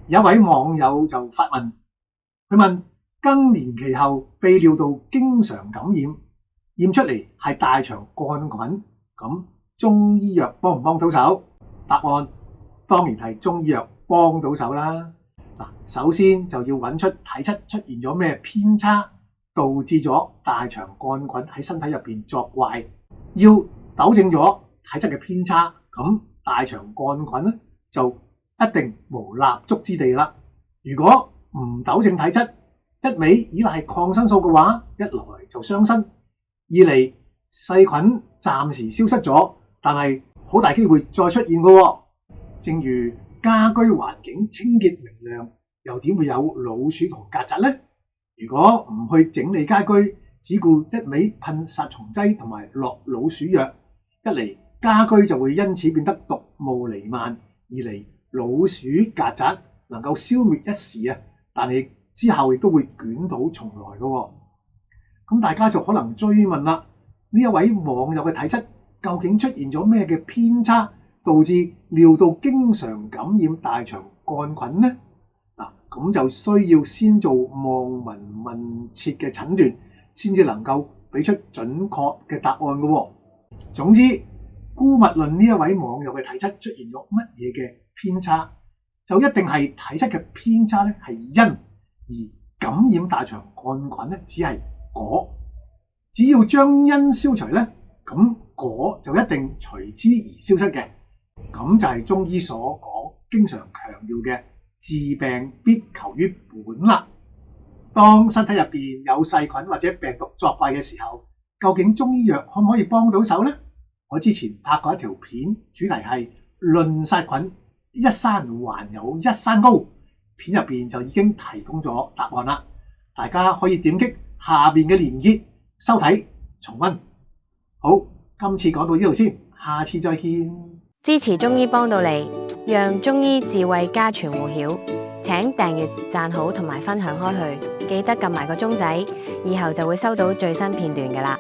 有一位網友就發問，佢問更年期後泌尿道經常感染，驗出嚟係大腸桿菌，咁中醫藥幫唔幫到手？答案當然係中醫藥幫到手啦。首先就要揾出體質出現咗咩偏差，導致咗大腸桿菌喺身體入邊作怪，要糾正咗體質嘅偏差，咁大腸桿菌咧就一定無立足之地啦。如果唔糾正體質，一味依賴抗生素嘅話，一來就傷身，二嚟細菌暫時消失咗，但係好大機會再出現嘅。正如家居環境清潔明亮，又點會有老鼠同曱甴呢？如果唔去整理家居，只顧一味噴殺蟲劑同埋落老鼠藥，一嚟家居就會因此變得毒霧彌漫，二嚟老鼠曱甴能夠消滅一時啊，但係之後亦都會捲土重來嘅。咁大家就可能追問啦，呢一位網友嘅體質究竟出現咗咩嘅偏差，導致尿道經常感染大腸桿菌呢？咁就需要先做望聞問切嘅診斷，先至能夠俾出準確嘅答案嘅。總之，姑勿論呢一位網友嘅體質出現咗乜嘢嘅偏差，就一定係體質嘅偏差咧係因，而感染大腸桿菌咧只係果。只要將因消除咧，咁果就一定隨之而消失嘅。咁就係中醫所講，經常強調嘅治病必求於本啦。當身體入邊有細菌或者病毒作怪嘅時候，究竟中醫藥可唔可以幫到手呢？我之前拍過一條片，主題係論殺菌，一山還有一山高，片入邊就已經提供咗答案啦。大家可以點擊下邊嘅連結收睇重溫。好，今次講到呢度先，下次再見。支持中醫幫到你，讓中醫智慧家傳戶曉。請訂閱、讚好同埋分享開去，記得撳埋個鐘仔，以後就會收到最新片段㗎喇。